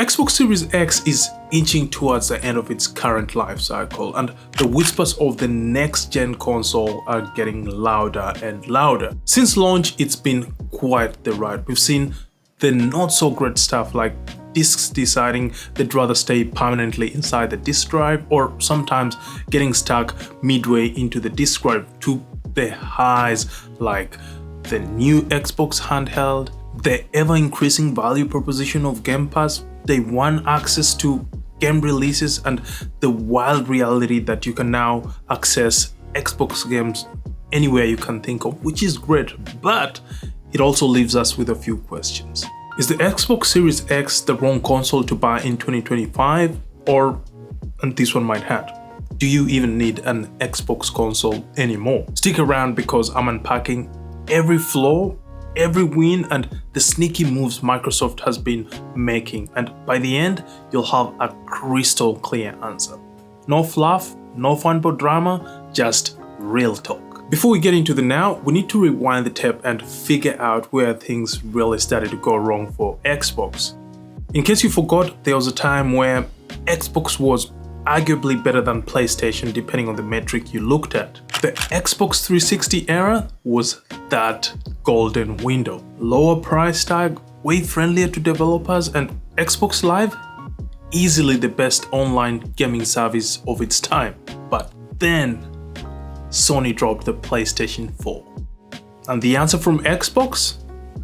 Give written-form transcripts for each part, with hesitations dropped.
Xbox Series X is inching towards the end of its current life cycle, and the whispers of the next-gen console are getting louder and louder. Since launch, it's been quite the ride. We've seen the not-so-great stuff like discs deciding they'd rather stay permanently inside the disk drive, or sometimes getting stuck midway into the disk drive, to the highs like the new Xbox handheld, the ever-increasing value proposition of Gamepass, day one access to game releases, and the wild reality that you can now access Xbox games anywhere you can think of, which is great, but it also leaves us with a few questions. Is the Xbox Series X the wrong console to buy in 2025? Or, and this one might hurt, do you even need an Xbox console anymore? Stick around because I'm unpacking every flaw, every win, and the sneaky moves Microsoft has been making, and by the end, you'll have a crystal clear answer. No fluff, no fanboy drama, just real talk. Before we get into the now, we need to rewind the tape and figure out where things really started to go wrong for Xbox. In case you forgot, there was a time where Xbox was arguably better than PlayStation depending on the metric you looked at. The Xbox 360 era was that golden window. Lower price tag, way friendlier to developers, and Xbox Live, easily the best online gaming service of its time. But then Sony dropped the PlayStation 4. And the answer from Xbox?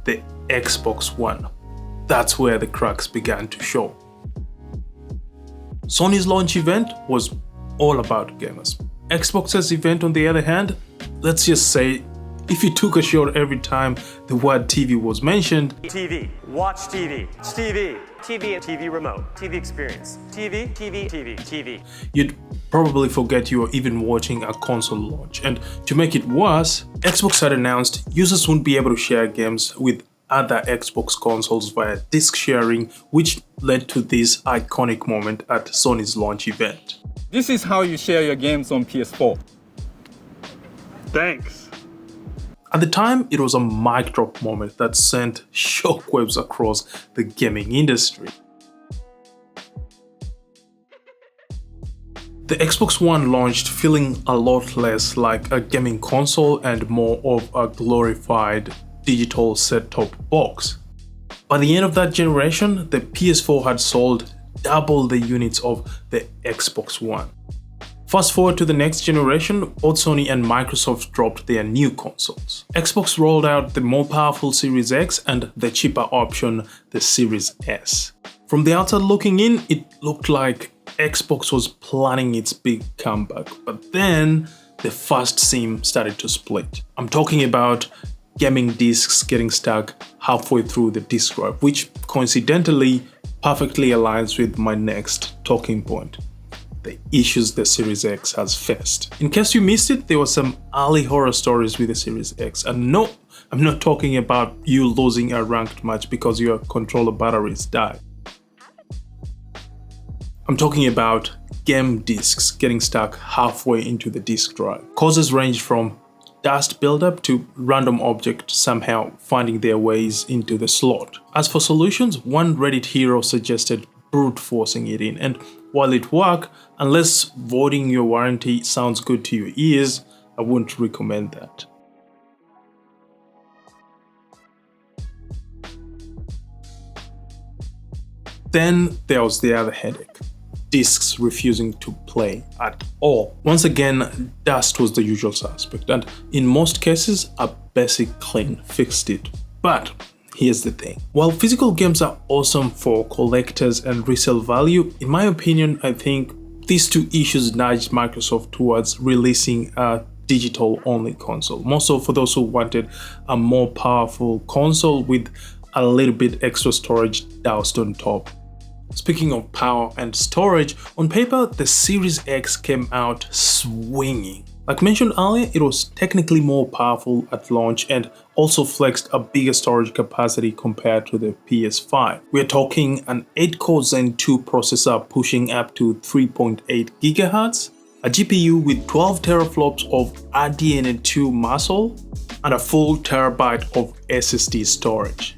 The Xbox One. That's where the cracks began to show. Sony's launch event was all about gamers. Xbox's event, on the other hand, let's just say, if you took a shot every time the word TV was mentioned, TV, watch TV, TV, TV and TV remote, TV experience, TV, TV, TV, TV. You'd probably forget you were even watching a console launch. And to make it worse, Xbox had announced users wouldn't be able to share games with other Xbox consoles via disc sharing, which led to this iconic moment at Sony's launch event. This is how you share your games on PS4. Thanks. At the time, it was a mic drop moment that sent shockwaves across the gaming industry. The Xbox One launched feeling a lot less like a gaming console and more of a glorified digital set-top box. By the end of that generation, the PS4 had sold double the units of the Xbox One. Fast forward to the next generation, both Sony and Microsoft dropped their new consoles. Xbox rolled out the more powerful Series X and the cheaper option, the Series S. From the outside looking in, it looked like Xbox was planning its big comeback, but then the first seam started to split. I'm talking about gaming discs getting stuck halfway through the disk drive, which coincidentally perfectly aligns with my next talking point: the issues the Series X has faced. In case you missed it, there were some early horror stories with the Series X, and no, I'm not talking about you losing a ranked match because your controller batteries died. I'm talking about game discs getting stuck halfway into the disk drive. Causes range from dust buildup to random objects somehow finding their ways into the slot. As for solutions, one Reddit hero suggested brute forcing it in, and while it worked, unless voiding your warranty sounds good to your ears, I wouldn't recommend that. Then there was the other headache: discs refusing to play at all. Once again, dust was the usual suspect, and in most cases, a basic clean fixed it. But here's the thing: while physical games are awesome for collectors and resale value, in my opinion, I think these two issues nudged Microsoft towards releasing a digital-only console, more so for those who wanted a more powerful console with a little bit extra storage doused on top. Speaking of power and storage, on paper, the Series X came out swinging. Like mentioned earlier, it was technically more powerful at launch and also flexed a bigger storage capacity compared to the PS5. We're talking an 8-core Zen 2 processor pushing up to 3.8 GHz, a GPU with 12 teraflops of RDNA2 muscle, and a full terabyte of SSD storage.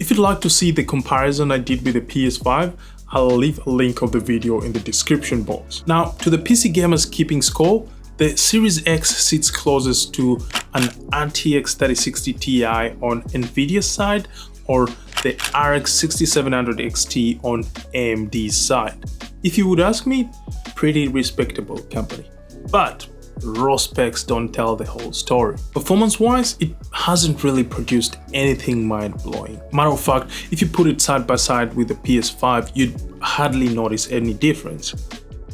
If you'd like to see the comparison I did with the PS5, I'll leave a link of the video in the description box. Now, to the PC gamers keeping score, the Series X sits closest to an RTX 3060 Ti on Nvidia's side or the RX 6700 XT on AMD's side. If you would ask me, pretty respectable company. But raw specs don't tell the whole story. Performance-wise, it hasn't really produced anything mind-blowing. Matter of fact, if you put it side by side with the PS5, you'd hardly notice any difference.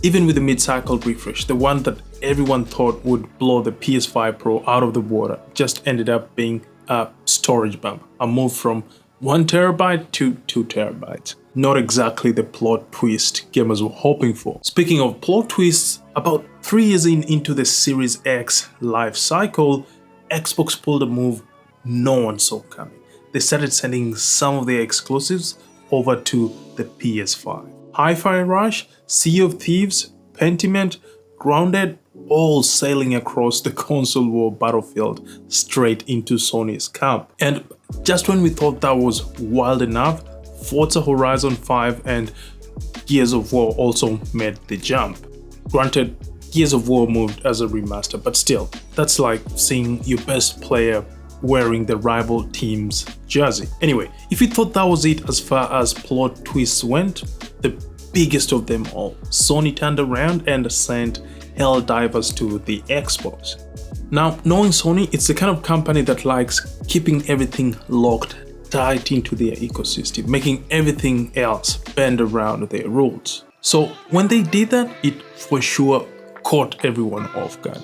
Even with the mid-cycle refresh, the one that everyone thought would blow the PS5 Pro out of the water just ended up being a storage bump, a move from 1 terabyte to 2 terabytes. Not exactly the plot twist gamers were hoping for. Speaking of plot twists, about 3 years into the Series X life cycle, Xbox pulled a move no one saw coming. They started sending some of their exclusives over to the PS5. Hi-Fi Rush, Sea of Thieves, Pentiment, Grounded, all sailing across the console war battlefield straight into Sony's camp. And just when we thought that was wild enough, Forza Horizon 5 and Gears of War also made the jump. Granted, Gears of War moved as a remaster, but still, that's like seeing your best player wearing the rival team's jersey. Anyway, if you thought that was it as far as plot twists went, the biggest of them all, Sony turned around and sent Helldivers to the Xbox. Now, knowing Sony, it's the kind of company that likes keeping everything locked tight into their ecosystem, making everything else bend around their rules. So when they did that, it for sure caught everyone off guard.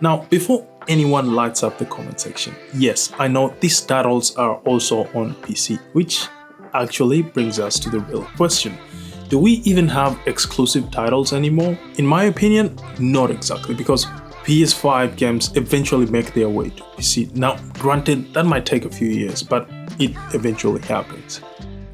Now, before anyone lights up the comment section, yes, I know these titles are also on PC, which actually brings us to the real question. Do we even have exclusive titles anymore? In my opinion, not exactly, because PS5 games eventually make their way to PC. Now, granted, that might take a few years, but it eventually happens.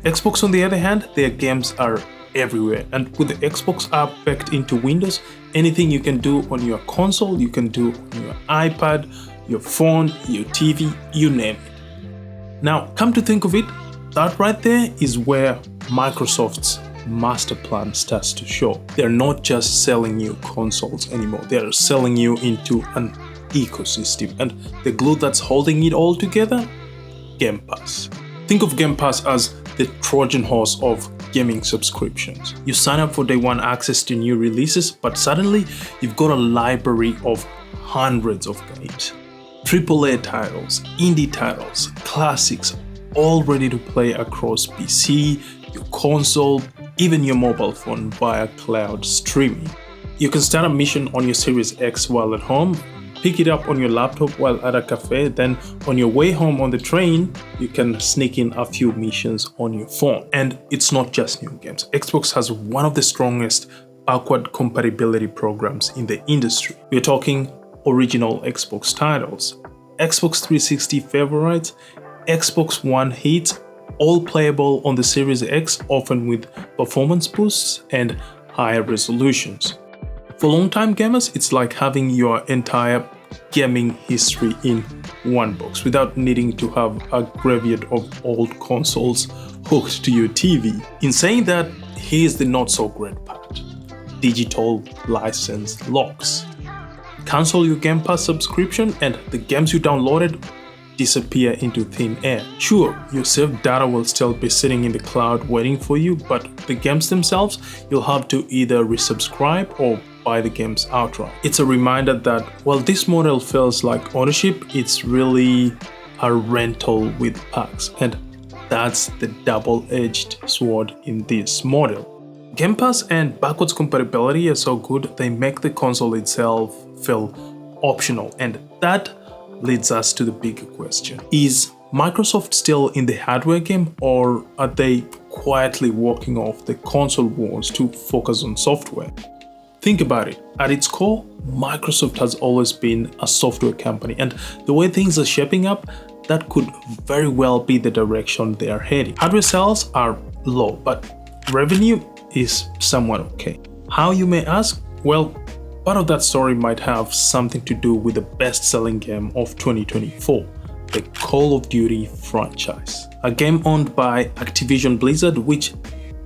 Xbox, on the other hand, their games are everywhere, and with the Xbox app backed into Windows, anything you can do on your console, you can do on your iPad, your phone, your TV, you name it. Now, come to think of it, that right there is where Microsoft's master plan starts to show. They're not just selling you consoles anymore, they're selling you into an ecosystem, and the glue that's holding it all together? Game Pass. Think of Game Pass as the Trojan horse of gaming subscriptions. You sign up for day one access to new releases, but suddenly you've got a library of hundreds of games. AAA titles, indie titles, classics, all ready to play across PC, your console, even your mobile phone via cloud streaming. You can start a mission on your Series X while at home, pick it up on your laptop while at a cafe, then on your way home on the train, you can sneak in a few missions on your phone. And it's not just new games. Xbox has one of the strongest backward compatibility programs in the industry. We're talking original Xbox titles, Xbox 360 favorites, Xbox One hits, all playable on the Series X, often with performance boosts and higher resolutions. For long-time gamers, it's like having your entire gaming history in one box without needing to have a graveyard of old consoles hooked to your TV. In saying that, here's the not-so-great part: digital license locks. Cancel your Game Pass subscription and the games you downloaded disappear into thin air. Sure, your saved data will still be sitting in the cloud waiting for you, but the games themselves, you'll have to either resubscribe or buy the games outright. It's a reminder that while this model feels like ownership, it's really a rental with packs, and that's the double-edged sword in this model. Game Pass and backwards compatibility are so good, they make the console itself feel optional, and that leads us to the bigger question. Is Microsoft still in the hardware game, or are they quietly walking off the console wars to focus on software? Think about it. At its core, Microsoft has always been a software company, and the way things are shaping up, that could very well be the direction they are heading. Hardware sales are low, but revenue is somewhat okay. How, you may ask? Well, part of that story might have something to do with the best-selling game of 2024, the Call of Duty franchise, a game owned by Activision Blizzard, which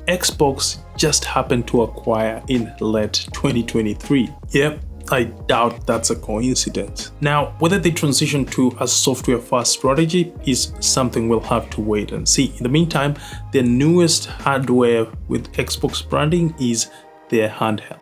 Xbox just happened to acquire in late 2023. Yep, I doubt that's a coincidence. Now, whether they transition to a software-first strategy is something we'll have to wait and see. In the meantime, their newest hardware with Xbox branding is their handheld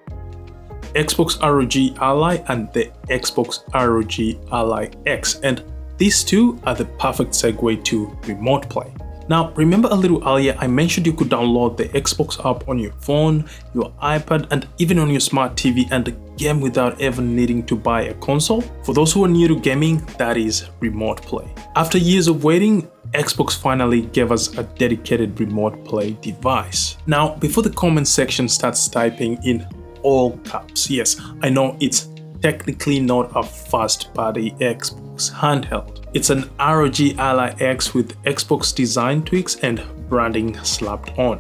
Xbox ROG Ally and the Xbox ROG Ally X, and these two are the perfect segue to remote play. Now, remember a little earlier I mentioned you could download the Xbox app on your phone, your iPad, and even on your smart TV and game without ever needing to buy a console? For those who are new to gaming, that is remote play. After years of waiting, Xbox finally gave us a dedicated remote play device. Now, before the comment section starts typing in all caps, yes, I know it's technically not a first-party Xbox handheld. It's an ROG Ally X with Xbox design tweaks and branding slapped on.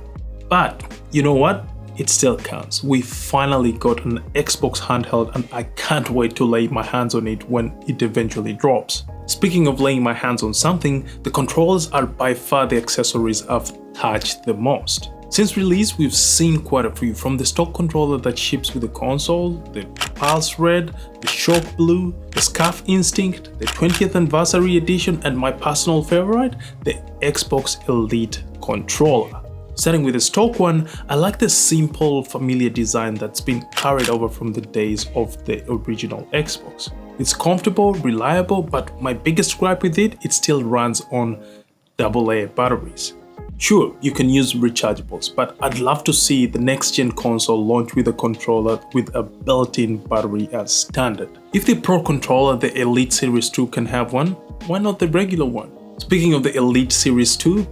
But you know what? It still counts. We finally got an Xbox handheld and I can't wait to lay my hands on it when it eventually drops. Speaking of laying my hands on something, the controllers are by far the accessories I've touched the most. Since release, we've seen quite a few, from the stock controller that ships with the console, the Pulse Red, the Shock Blue, the Scarf Instinct, the 20th Anniversary Edition, and my personal favorite, the Xbox Elite controller. Starting with the stock one, I like the simple, familiar design that's been carried over from the days of the original Xbox. It's comfortable, reliable, but my biggest gripe with it still runs on AA batteries. Sure, you can use rechargeables, but I'd love to see the next-gen console launch with a controller with a built-in battery as standard. If the Pro controller, the Elite Series 2 can have one, why not the regular one? Speaking of the Elite Series 2,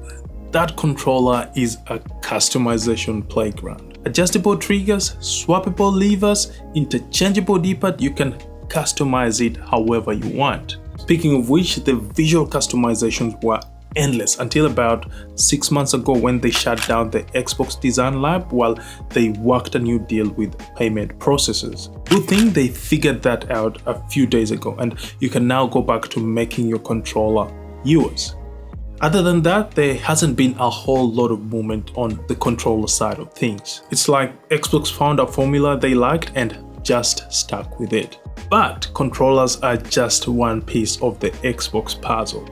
that controller is a customization playground. Adjustable triggers, swappable levers, interchangeable D-pad, you can customize it however you want. Speaking of which, the visual customizations were endless until about 6 months ago when they shut down the Xbox Design Lab while they worked a new deal with payment processors. Good thing they figured that out a few days ago and you can now go back to making your controller yours. Other than that, there hasn't been a whole lot of movement on the controller side of things. It's like Xbox found a formula they liked and just stuck with it. But controllers are just one piece of the Xbox puzzle.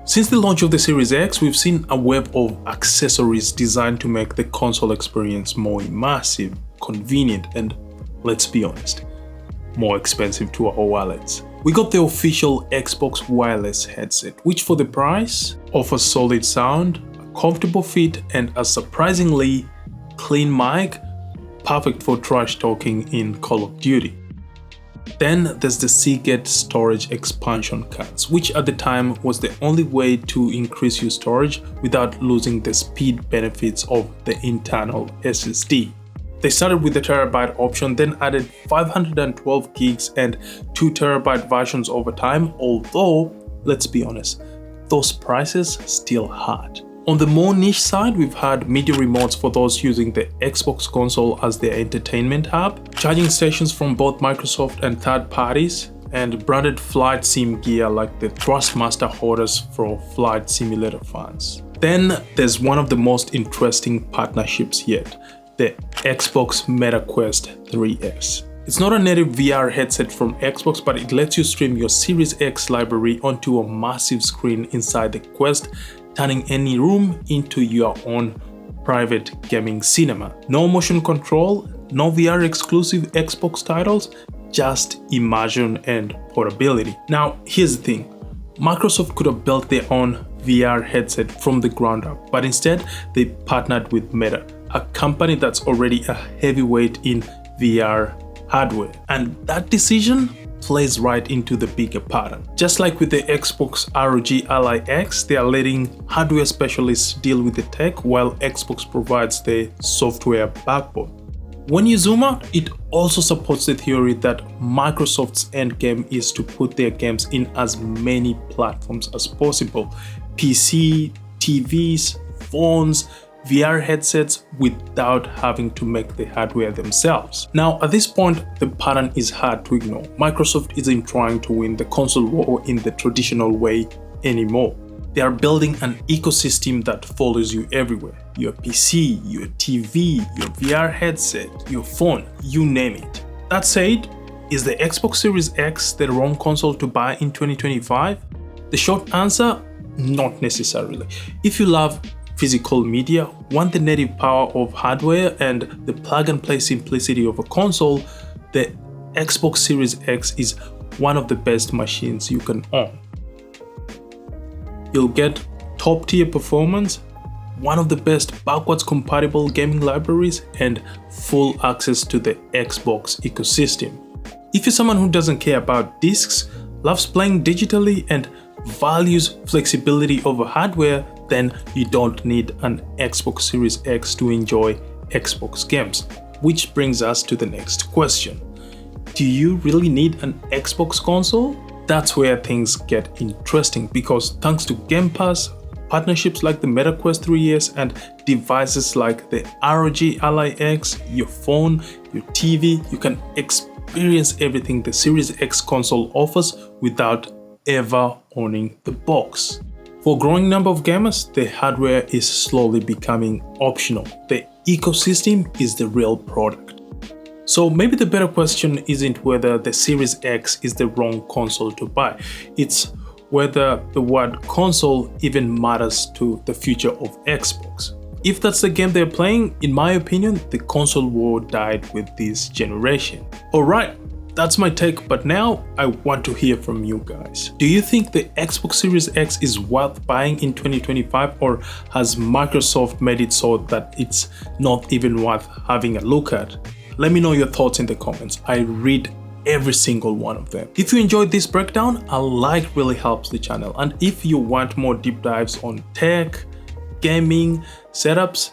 Since the launch of the Series X, we've seen a web of accessories designed to make the console experience more immersive, convenient, and, let's be honest, more expensive to our wallets. We got the official Xbox wireless headset, which for the price offers solid sound, a comfortable fit, and a surprisingly clean mic, perfect for trash talking in Call of Duty. Then there's the Seagate storage expansion cards, which at the time was the only way to increase your storage without losing the speed benefits of the internal SSD. They started with the terabyte option, then added 512 gigs and 2 terabyte versions over time, although, let's be honest, those prices still hurt. On the more niche side, we've had media remotes for those using the Xbox console as their entertainment hub, charging stations from both Microsoft and third parties, and branded flight sim gear like the Thrustmaster holders for flight simulator fans. Then there's one of the most interesting partnerships yet, the Xbox MetaQuest 3S. It's not a native VR headset from Xbox, but it lets you stream your Series X library onto a massive screen inside the Quest, turning any room into your own private gaming cinema. No motion control, no VR exclusive Xbox titles, just immersion and portability. Now, here's the thing. Microsoft could have built their own VR headset from the ground up, but instead they partnered with Meta, a company that's already a heavyweight in VR hardware. And that decision plays right into the bigger pattern. Just like with the Xbox ROG Ally X, they are letting hardware specialists deal with the tech while Xbox provides the software backbone. When you zoom out, it also supports the theory that Microsoft's endgame is to put their games in as many platforms as possible. PC, TVs, phones, VR headsets without having to make the hardware themselves. Now, at this point, the pattern is hard to ignore. Microsoft isn't trying to win the console war in the traditional way anymore. They are building an ecosystem that follows you everywhere. Your PC, your TV, your VR headset, your phone, you name it. That said, is the Xbox Series X the wrong console to buy in 2025? The short answer, not necessarily. If you love physical media, want the native power of hardware and the plug-and-play simplicity of a console, the Xbox Series X is one of the best machines you can own. You'll get top-tier performance, one of the best backwards compatible gaming libraries, and full access to the Xbox ecosystem. If you're someone who doesn't care about discs, loves playing digitally, and values flexibility over hardware, then you don't need an Xbox Series X to enjoy Xbox games. Which brings us to the next question. Do you really need an Xbox console? That's where things get interesting, because thanks to Gamepass, partnerships like the Meta Quest 3S, and devices like the ROG Ally X, your phone, your TV, you can experience everything the Series X console offers without ever owning the box. For a growing number of gamers, the hardware is slowly becoming optional. The ecosystem is the real product. So maybe the better question isn't whether the Series X is the wrong console to buy. It's whether the word console even matters to the future of Xbox. If that's the game they're playing, in my opinion, the console war died with this generation. Alright, that's my take, but now I want to hear from you guys. Do you think the Xbox Series X is worth buying in 2025, or has Microsoft made it so that it's not even worth having a look at? Let me know your thoughts in the comments. I read every single one of them. If you enjoyed this breakdown, a like really helps the channel. And if you want more deep dives on tech, gaming, setups,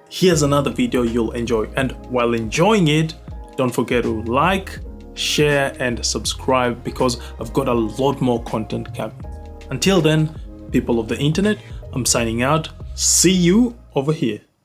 here's another video you'll enjoy. And while enjoying it, don't forget to like, share, and subscribe, because I've got a lot more content coming. Until then, people of the internet, I'm signing out. See you over here.